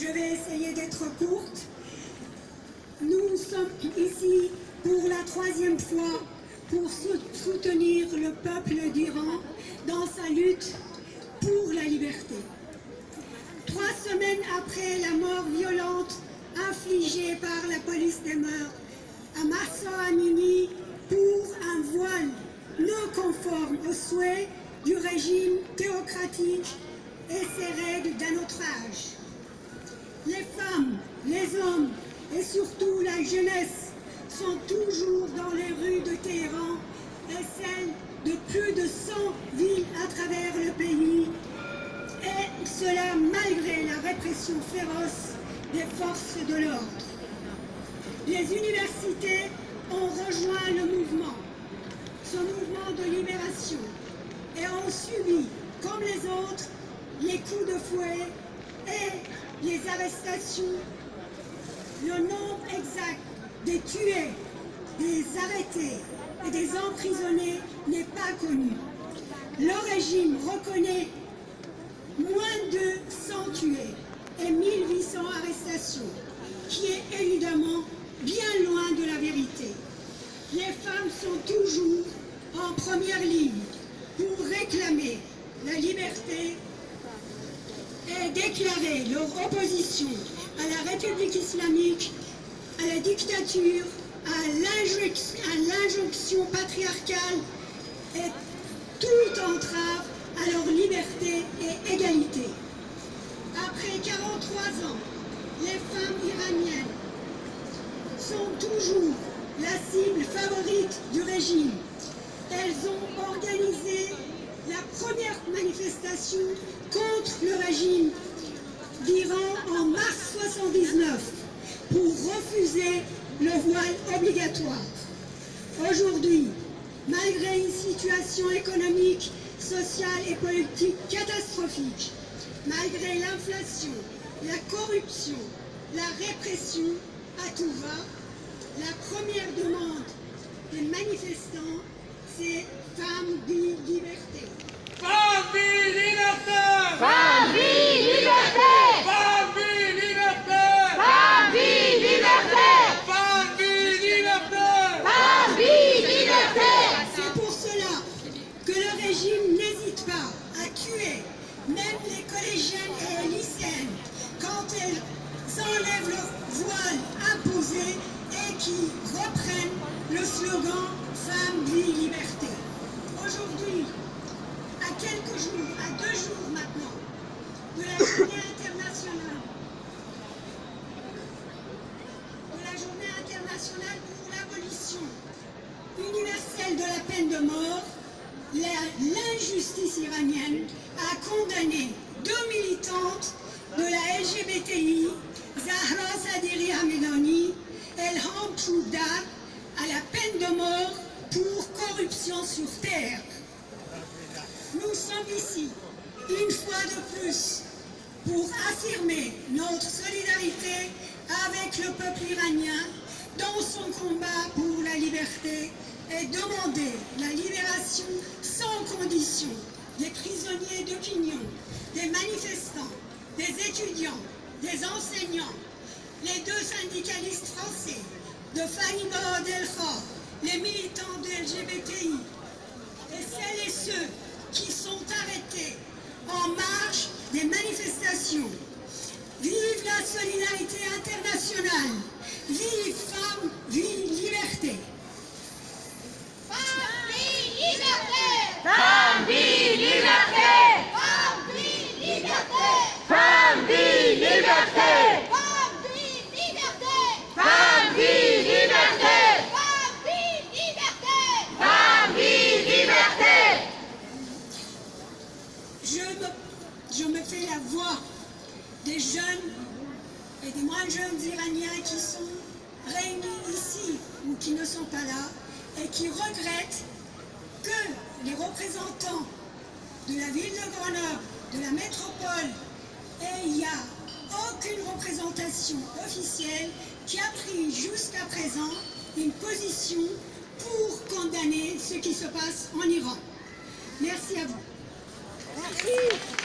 Je vais essayer d'être courte. Nous sommes ici pour la 3e fois pour soutenir le peuple d'Iran dans sa lutte pour la liberté. 3 semaines après la mort violente infligée par la police des mœurs à Mahsa Amini pour un voile non conforme aux souhaits du régime théocratique et ses règles d'un autre âge. Les femmes, les hommes et surtout la jeunesse sont toujours dans les rues de Téhéran et celles de plus de 100 villes à travers le pays, et cela malgré la répression féroce des forces de l'ordre. Les universités ont rejoint le mouvement, ce mouvement de libération, et ont subi, comme les autres, les coups de fouet et les arrestations. Le nombre exact des tués, des arrêtés et des emprisonnés n'est pas connu. Le régime reconnaît moins de 100 tués et 1800 arrestations, qui est évidemment bien loin de la vérité. Les femmes sont toujours en première ligne pour réclamer la liberté et déclarer leur opposition à la République islamique, à la dictature, à l'injonction patriarcale et toute entrave à leur liberté et égalité. Après 43 ans, les femmes iraniennes sont toujours la cible favorite du régime. Elles ont organisé la première manifestation contre le régime d'Iran en mars 1979 pour refuser le voile obligatoire. Aujourd'hui, malgré une situation économique, sociale et politique catastrophique, malgré l'inflation, la corruption, la répression à tout va, la première demande des manifestants, c'est femme, vie, liberté. Femme, vie, liberté! Femme, vie, liberté! Femme, vie, liberté! Femme, vie, liberté! Femme, vie, liberté! Femme, vie, liberté! C'est pour cela que le régime n'hésite pas à tuer même les collégiennes et lycéennes quand elles enlèvent leur voile imposé et qui reprennent le slogan « Femme, vie, liberté ». Aujourd'hui, à quelques jours, à 2 jours maintenant, de la journée internationale pour l'abolition universelle de la peine de mort, l'injustice iranienne a condamné 2 militantes de la LGBTI, Zahra Sadiri Hamedani et Elham Choudar, à la peine de mort pour corruption sur terre. Nous sommes ici, une fois de plus, pour affirmer notre solidarité avec le peuple iranien dans son combat pour la liberté et demander la libération sans condition des prisonniers d'opinion, des manifestants, des étudiants, des enseignants, les 2 syndicalistes français, de Fariba Delkha, les militants de LGBTI, et celles et ceux qui sont arrêtés en marge des manifestations. Vive la solidarité internationale! Vive femmes, vie, liberté! Femme, vie, liberté! Femme, vie, liberté! Femme, vie, liberté! Femme, vie, liberté! Femme, vie, liberté! Femme, vie, liberté! Femme, vie, liberté! Femme, vie, liberté! Je me fais la voix des jeunes et des moins jeunes Iraniens qui sont réunis ici ou qui ne sont pas là et qui regrettent que les représentants de la ville de Grenoble, de la métropole, et il n'y a aucune représentation officielle qui a pris jusqu'à présent une position pour condamner ce qui se passe en Iran. Merci à vous. Merci.